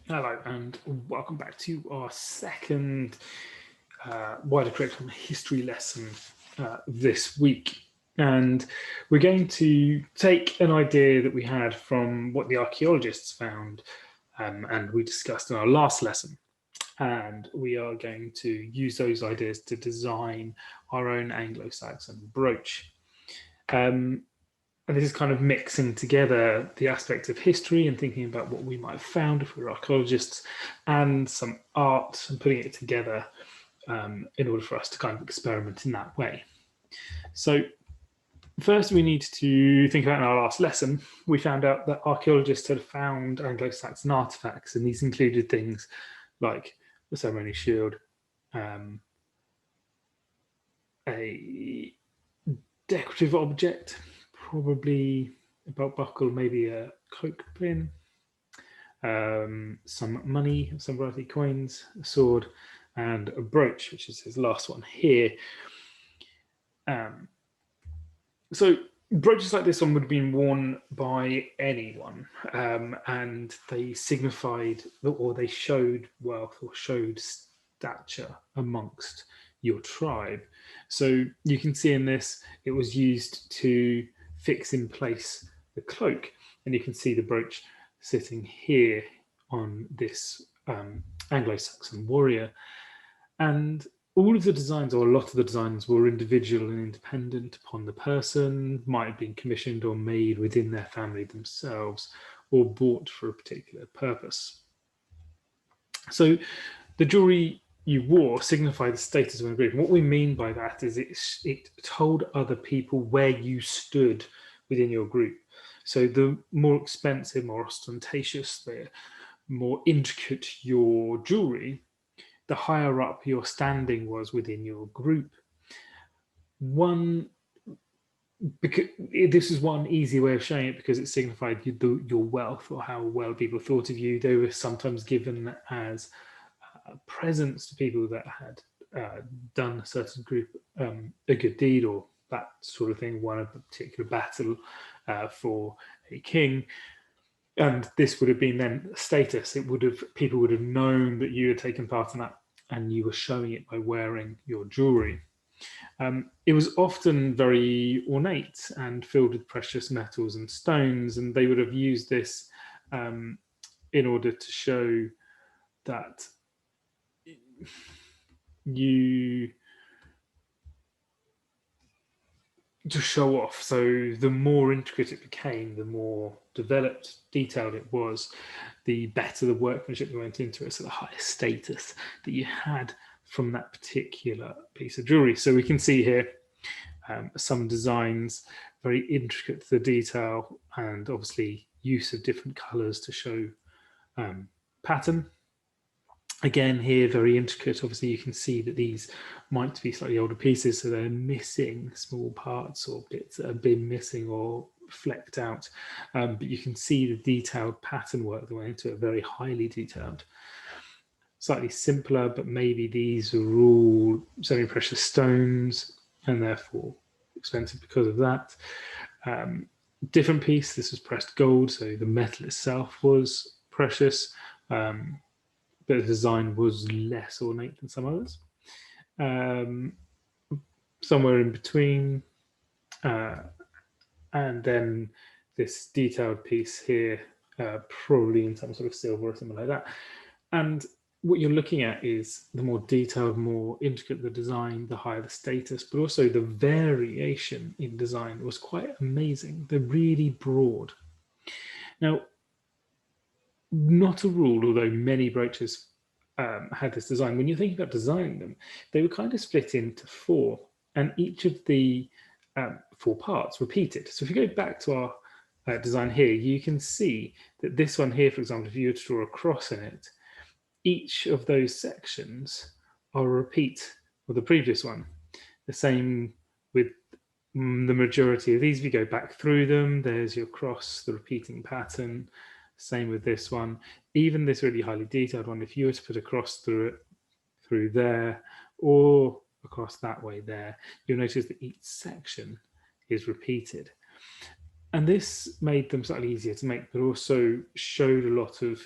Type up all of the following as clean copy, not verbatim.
Hello and welcome back to our second wider curriculum history lesson this week. And we're going to take an idea that we had from what the archaeologists found and we discussed in our last lesson. And we are going to use those ideas to design our own Anglo-Saxon brooch. And this is kind of mixing together the aspect of history and thinking about what we might have found if we were archaeologists and some art and putting it together in order for us to kind of experiment in that way. So first we need to think about in our last lesson, we found out that archaeologists had found Anglo-Saxon artifacts, and these included things like the ceremony shield, a decorative object, probably a belt buckle, maybe a cloak pin, some money, some variety of coins, a sword, and a brooch, which is his last one here. So brooches like this one would have been worn by anyone, and they signified or they showed wealth or showed stature amongst your tribe. So you can see in this, it was used to fix in place the cloak, and you can see the brooch sitting here on this Anglo-Saxon warrior. And all of the designs, or a lot of the designs, were individual and independent upon the person, might have been commissioned or made within their family themselves, or bought for a particular purpose. So the jewelry you wore signified the status of a group. And what we mean by that is it told other people where you stood within your group. So the more expensive, more ostentatious, the more intricate your jewelry, the higher up your standing was within your group. Because this is one easy way of showing it, because it signified your wealth or how well people thought of you. They were sometimes given as presents to people that had done a certain group a good deed or that sort of thing, won a particular battle for a king. And this would have been then status. People would have known that you had taken part in that, and you were showing it by wearing your jewelry. It was often very ornate and filled with precious metals and stones, and they would have used this in order to show that you to show off. So the more intricate it became, the more developed, detailed it was, the better the workmanship that went into it, so the higher status that you had from that particular piece of jewelry. So we can see here some designs, very intricate to the detail, and obviously use of different colors to show pattern. Again, here, very intricate. Obviously, you can see that these might be slightly older pieces, so they're missing small parts or bits that have been missing or flecked out. But you can see the detailed pattern work that went into it, very highly detailed. Slightly simpler, but maybe these are all semi-precious stones and therefore expensive because of that. Different piece, this was pressed gold, so the metal itself was precious. But the design was less ornate than some others. Somewhere in between, and then this detailed piece here, probably in some sort of silver or something like that. And what you're looking at is the more detailed, more intricate the design, the higher the status, but also the variation in design was quite amazing. They're really broad. Now, not a rule, although many brooches had this design. When you're thinking about designing them, they were kind of split into four, and each of the four parts repeated. So if you go back to our design here, you can see that this one here, for example, if you were to draw a cross in it, each of those sections are a repeat of the previous one. The same with the majority of these. If you go back through them, there's your cross, the repeating pattern. Same with this one. Even this really highly detailed one, if you were to put a cross through it, through there, or across that way there, you'll notice that each section is repeated. And this made them slightly easier to make, but also showed a lot of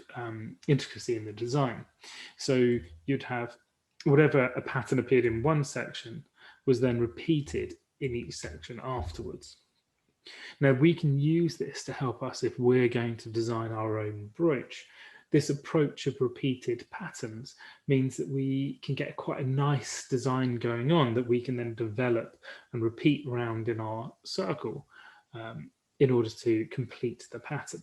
intricacy in the design. So you'd have whatever a pattern appeared in one section was then repeated in each section afterwards. Now we can use this to help us if we're going to design our own brooch. This approach of repeated patterns means that we can get quite a nice design going on that we can then develop and repeat around in our circle in order to complete the pattern.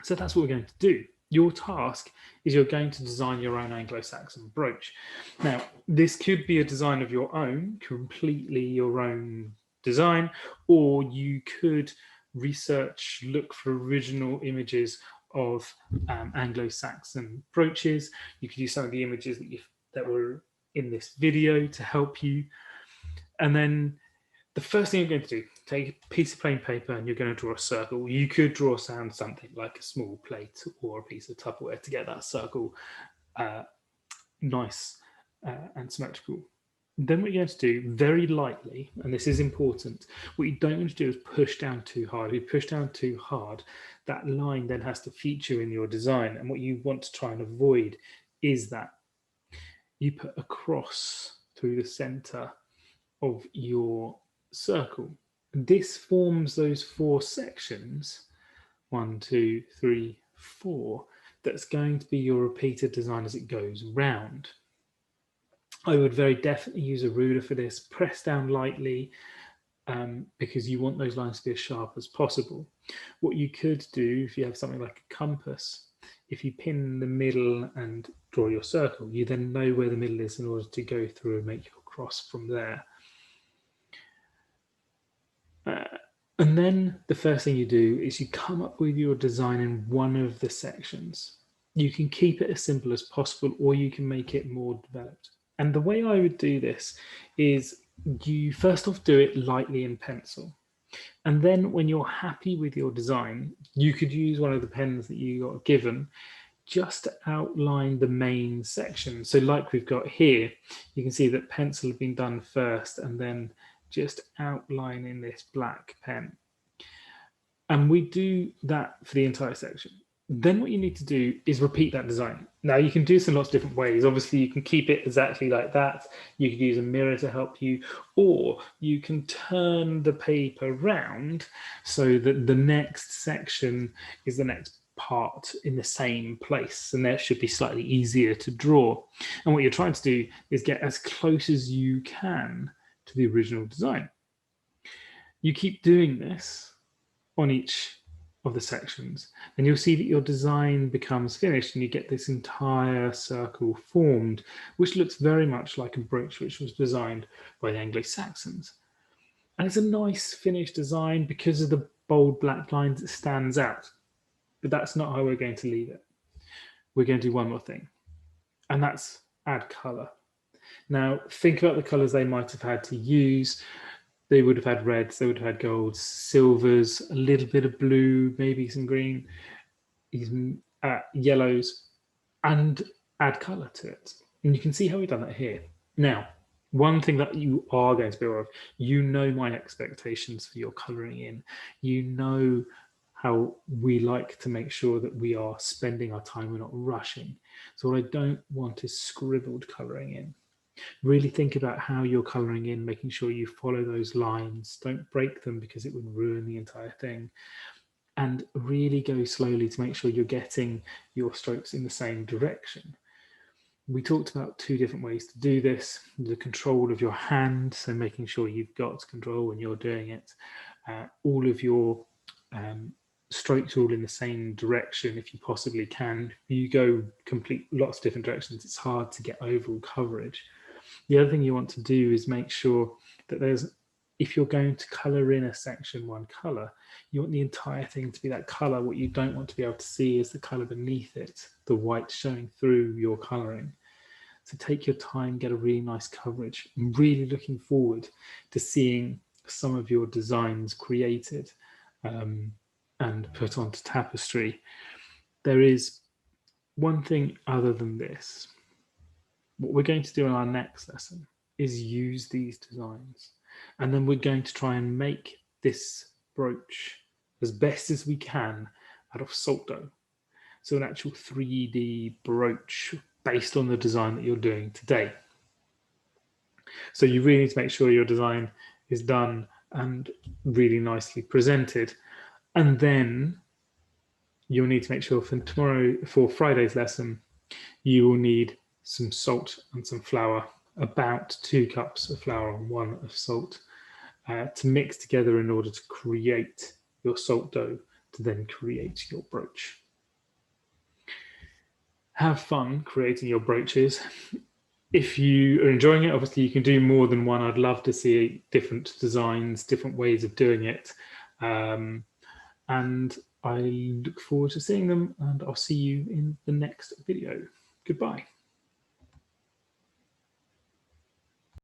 So that's what we're going to do. Your task is you're going to design your own Anglo-Saxon brooch. Now, this could be a design of your own, completely your own design, or you could research, look for original images of Anglo-Saxon brooches. You could use some of the images that were in this video to help you. And then the first thing you're going to do, take a piece of plain paper and you're going to draw a circle. You could draw something like a small plate or a piece of Tupperware to get that circle nice and symmetrical. Then what you're going to do very lightly, and this is important, what you don't want to do is push down too hard. If you push down too hard, that line then has to feature in your design. And what you want to try and avoid is that you put a cross through the center of your circle. This forms those 4 sections, 1, 2, 3, 4, that's going to be your repeated design as it goes round. I would very definitely use a ruler for this. Press down lightly because you want those lines to be as sharp as possible. What you could do if you have something like a compass, if you pin the middle and draw your circle, you then know where the middle is in order to go through and make your cross from there. And then the first thing you do is you come up with your design in one of the sections. You can keep it as simple as possible, or you can make it more developed. And the way I would do this is you first off do it lightly in pencil. And then when you're happy with your design, you could use one of the pens that you got given just to outline the main section. So like we've got here, you can see that pencil had been done first and then just outline in this black pen. And we do that for the entire section. Then what you need to do is repeat that design. Now you can do this in lots of different ways. Obviously you can keep it exactly like that. You could use a mirror to help you, or you can turn the paper round so that the next section is the next part in the same place, and that should be slightly easier to draw. And what you're trying to do is get as close as you can to the original design. You keep doing this on each of the sections, and you'll see that your design becomes finished and you get this entire circle formed, which looks very much like a brooch which was designed by the Anglo-Saxons. And it's a nice finished design because of the bold black lines. It stands out. But that's not how we're going to leave it. We're going to do one more thing, and that's add color. Now, think about the colors they might have had to use. They would have had reds, they would have had golds, silvers, a little bit of blue, maybe some green, yellows, and add color to it. And you can see how we've done that here. Now, one thing that you are going to be aware of, you know my expectations for your coloring in. You know how we like to make sure that we are spending our time, we're not rushing. So what I don't want is scribbled coloring in. Really think about how you're coloring in, making sure you follow those lines. Don't break them because it would ruin the entire thing. And really go slowly to make sure you're getting your strokes in the same direction. We talked about 2 different ways to do this. The control of your hand, so making sure you've got control when you're doing it. All of your strokes all in the same direction if you possibly can. If you go lots of different directions, it's hard to get overall coverage. The other thing you want to do is make sure that if you're going to colour in a section one colour, you want the entire thing to be that colour. What you don't want to be able to see is the colour beneath it, the white showing through your colouring. So take your time, get a really nice coverage. I'm really looking forward to seeing some of your designs created and put onto tapestry. There is one thing other than this. What we're going to do in our next lesson is use these designs, and then we're going to try and make this brooch as best as we can out of salt dough. So an actual 3D brooch based on the design that you're doing today. So you really need to make sure your design is done and really nicely presented. And then you'll need to make sure for Friday's lesson, you will need some salt and some flour, about 2 cups of flour and 1 of salt, to mix together in order to create your salt dough to then create your brooch. Have fun creating your brooches. If you are enjoying it, obviously you can do more than one. I'd love to see different designs, different ways of doing it. And I look forward to seeing them, and I'll see you in the next video. Goodbye.